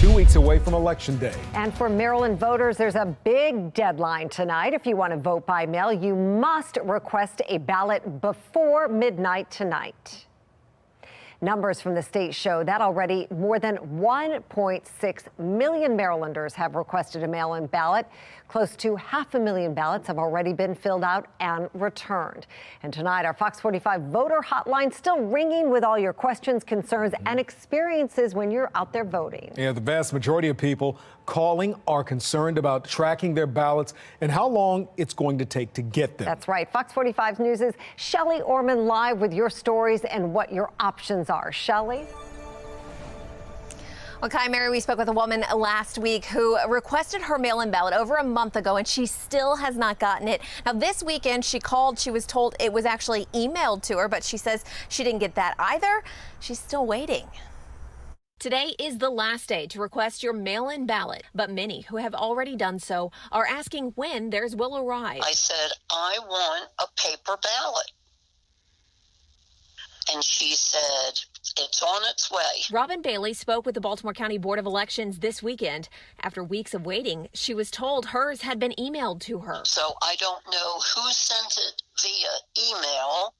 2 weeks away from Election Day. And for Maryland voters, there's a big deadline tonight. If you want to vote by mail, you must request a ballot before midnight tonight. Numbers from the state show that already more than 1.6 million Marylanders have requested a mail-in ballot. Close to 500,000 ballots have already been filled out and returned. And tonight, our Fox 45 voter hotline still ringing with all your questions, concerns, and experiences when you're out there voting. Yeah, the vast majority of people calling are concerned about tracking their ballots and how long it's going to take to get them. That's right. Fox 45 News' Shelley Orman live with your stories and what your options are. Shelley? Well, Kai, Mary, we spoke with a woman last week who requested her mail-in ballot over a month ago, and she still has not gotten it. Now, this weekend, she called. She was told it was actually emailed to her, but she says she didn't get that either. She's still waiting. Today is the last day to request your mail-in ballot, but many who have already done so are asking when theirs will arrive. I said, I want a paper ballot. And she said, it's on its way. Robin Bailey spoke with the Baltimore County Board of Elections this weekend. After weeks of waiting, she was told hers had been emailed to her. So I don't know who sent it via email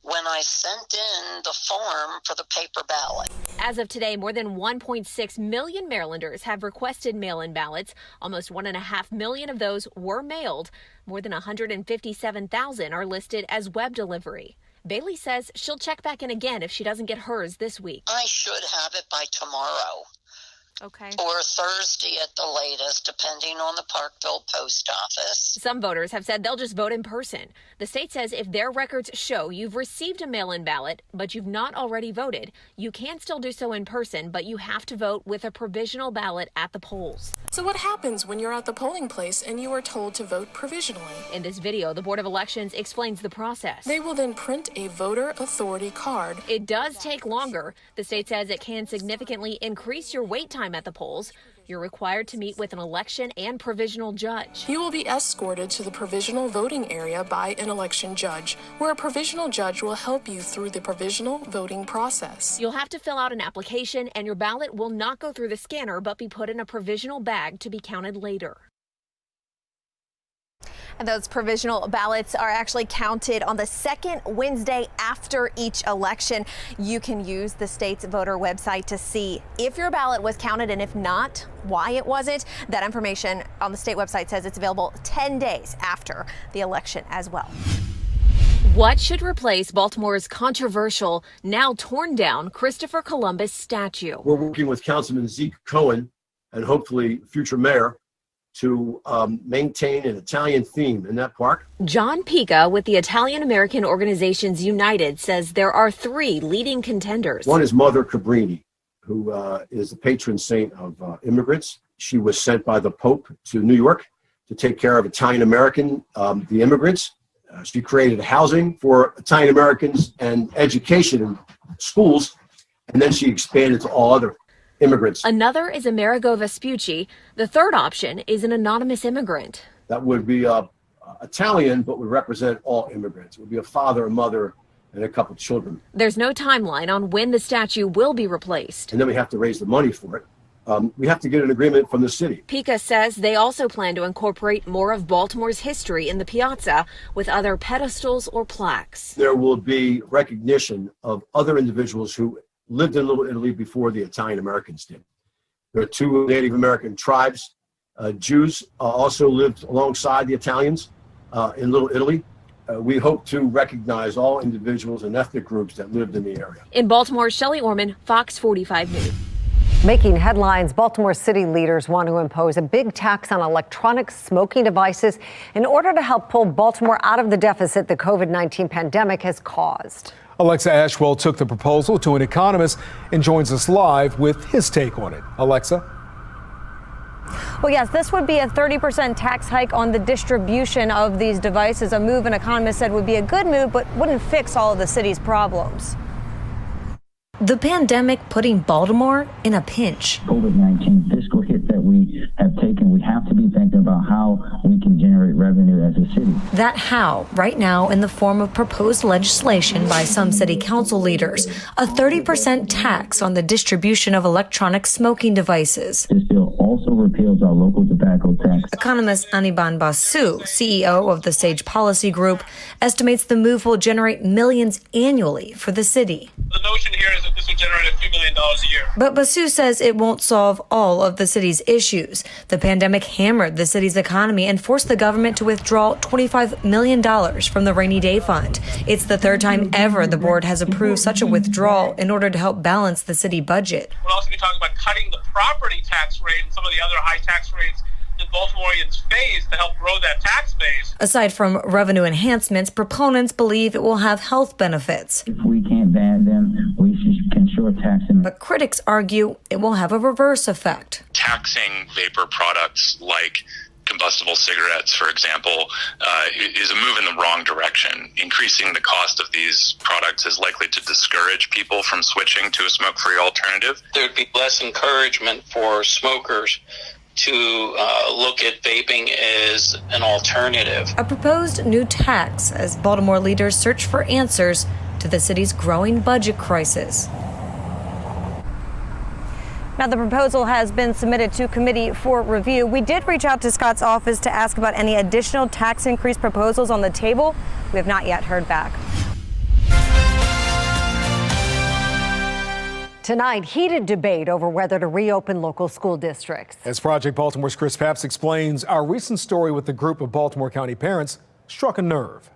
when I sent in the form for the paper ballot. As of today, more than 1.6 million Marylanders have requested mail-in ballots. Almost 1.5 million of those were mailed. More than 157,000 are listed as web delivery. Bailey says she'll check back in again if she doesn't get hers this week. I should have it by tomorrow. Okay. Or Thursday at the latest, depending on the Parkville post office. Some voters have said they'll just vote in person. The state says if their records show you've received a mail-in ballot, but you've not already voted, you can still do so in person, but you have to vote with a provisional ballot at the polls. So what happens when you're at the polling place and you are told to vote provisionally? In this video, the Board of Elections explains the process. They will then print a voter authority card. It does take longer. The state says it can significantly increase your wait time at the polls. You're required to meet with an election and provisional judge. You will be escorted to the provisional voting area by an election judge, where a provisional judge will help you through the provisional voting process. You'll have to fill out an application, and your ballot will not go through the scanner but be put in a provisional bag to be counted later. And those provisional ballots are actually counted on the second Wednesday after each election. You can use the state's voter website to see if your ballot was counted, and if not, why it wasn't. That information on the state website says it's available 10 days after the election as well. What should replace Baltimore's controversial, now torn down Christopher Columbus statue? We're working with Councilman Zeke Cohen and hopefully future mayor to maintain an Italian theme in that park. John Pica with the Italian American Organizations United says there are 3 leading contenders. One is Mother Cabrini, who is the patron saint of immigrants. She was sent by the Pope to New York to take care of Italian American, the immigrants. She created housing for Italian Americans and education in schools, and then she expanded to all other immigrants. Another is Amerigo Vespucci. The third option is an anonymous immigrant. That would be Italian, but would represent all immigrants. It would be a father, a mother, and a couple children. There's no timeline on when the statue will be replaced. And then we have to raise the money for it. We have to get an agreement from the city. Pica says they also plan to incorporate more of Baltimore's history in the piazza with other pedestals or plaques. There will be recognition of other individuals who lived in Little Italy before the Italian Americans did. There are 2 Native American tribes. Jews also lived alongside the Italians in Little Italy. We hope to recognize all individuals and ethnic groups that lived in the area. In Baltimore, Shelley Orman, Fox 45 News. Making headlines, Baltimore city leaders want to impose a big tax on electronic smoking devices in order to help pull Baltimore out of the deficit the COVID-19 pandemic has caused. Alexa Ashwell took the proposal to an economist and joins us live with his take on it. Alexa? Well, yes, this would be a 30% tax hike on the distribution of these devices, a move an economist said would be a good move, but wouldn't fix all of the city's problems. The pandemic putting Baltimore in a pinch. COVID-19 fiscal hit that we have taken taken, we have to be thinking about how we can generate revenue as a city. That how, right now, in the form of proposed legislation by some city council leaders, a 30% tax on the distribution of electronic smoking devices. This bill also repeals our local tobacco tax. Economist Aniban Basu, CEO of the Sage Policy Group, estimates the move will generate millions annually for the city. The notion here is that this would generate a few $1 million a year. But Basu says it won't solve all of the city's issues. The pandemic hammered the city's economy and forced the government to withdraw $25 million from the rainy day fund. It's the third time ever the board has approved such a withdrawal in order to help balance the city budget. We'll also be talking about cutting the property tax rate and some of the other high tax rates that Baltimoreans face to help grow that tax base. Aside from revenue enhancements, proponents believe it will have health benefits. If we can't ban them, we can sure tax them. But critics argue it will have a reverse effect. Taxing vapor products like combustible cigarettes, for example, is a move in the wrong direction. Increasing the cost of these products is likely to discourage people from switching to a smoke-free alternative. There'd be less encouragement for smokers to look at vaping as an alternative. A proposed new tax as Baltimore leaders search for answers to the city's growing budget crisis. Now, the proposal has been submitted to committee for review. We did reach out to Scott's office to ask about any additional tax increase proposals on the table. We have not yet heard back. Tonight, heated debate over whether to reopen local school districts. As Project Baltimore's Chris Papps explains, our recent story with the group of Baltimore County parents struck a nerve.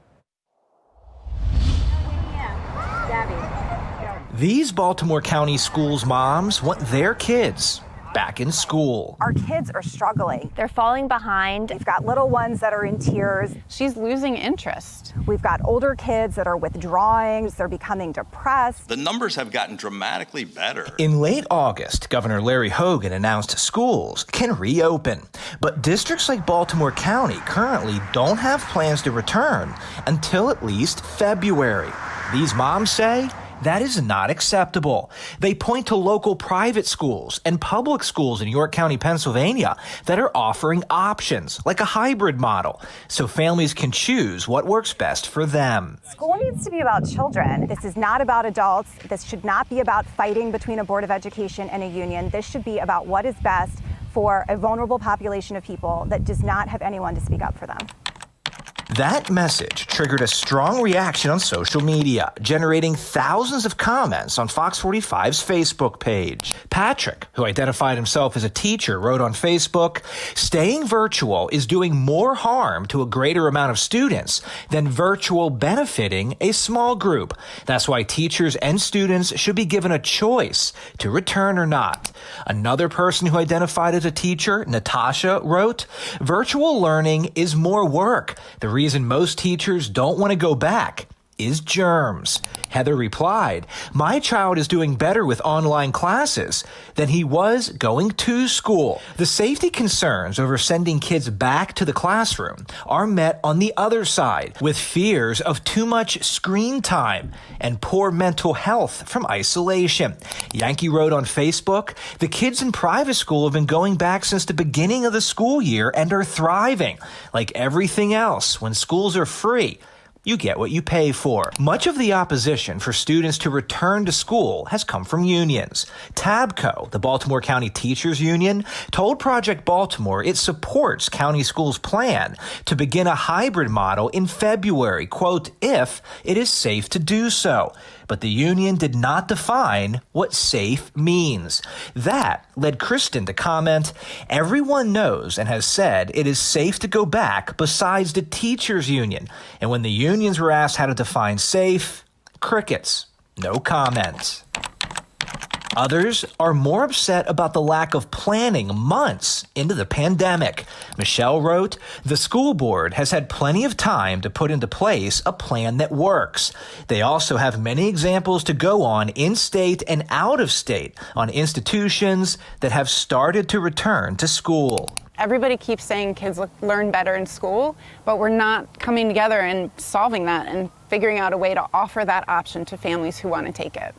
These Baltimore County schools' moms want their kids back in school. Our kids are struggling. They're falling behind. We've got little ones that are in tears. She's losing interest. We've got older kids that are withdrawing. They're becoming depressed. The numbers have gotten dramatically better. In late August, Governor Larry Hogan announced schools can reopen. But districts like Baltimore County currently don't have plans to return until at least February. These moms say that is not acceptable. They point to local private schools and public schools in York County, Pennsylvania, that are offering options, like a hybrid model, so families can choose what works best for them. School needs to be about children. This is not about adults. This should not be about fighting between a board of education and a union. This should be about what is best for a vulnerable population of people that does not have anyone to speak up for them. That message triggered a strong reaction on social media, generating thousands of comments on Fox 45's Facebook page. Patrick, who identified himself as a teacher, wrote on Facebook, "Staying virtual is doing more harm to a greater amount of students than virtual benefiting a small group. That's why teachers and students should be given a choice to return or not." Another person who identified as a teacher, Natasha, wrote, "Virtual learning is more work. The reason most teachers don't want to go back is germs." Heather replied, "My child is doing better with online classes than he was going to school." The safety concerns over sending kids back to the classroom are met on the other side with fears of too much screen time and poor mental health from isolation. Yankee wrote on Facebook, "The kids in private school have been going back since the beginning of the school year and are thriving. Like everything else, when schools are free, you get what you pay for." Much of the opposition for students to return to school has come from unions. TABCO, the Baltimore County Teachers Union, told Project Baltimore it supports county schools' plan to begin a hybrid model in February, quote, "if it is safe to do so." But the union did not define what safe means. That led Kristen to comment, "Everyone knows and has said it is safe to go back besides the teachers union. And when the unions were asked how to define safe, crickets, no comment." Others are more upset about the lack of planning months into the pandemic. Michelle wrote, "The school board has had plenty of time to put into place a plan that works. They also have many examples to go on in state and out of state on institutions that have started to return to school." Everybody keeps saying kids learn better in school, but we're not coming together and solving that and figuring out a way to offer that option to families who want to take it.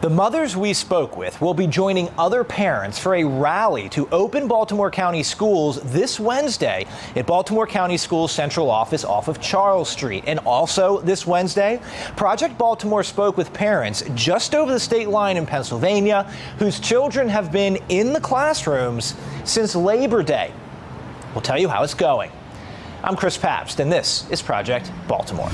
The mothers we spoke with will be joining other parents for a rally to open Baltimore County schools this Wednesday at Baltimore County Schools Central Office off of Charles Street. And also this Wednesday, Project Baltimore spoke with parents just over the state line in Pennsylvania whose children have been in the classrooms since Labor Day. We'll tell you how it's going. I'm Chris Pabst, and this is Project Baltimore.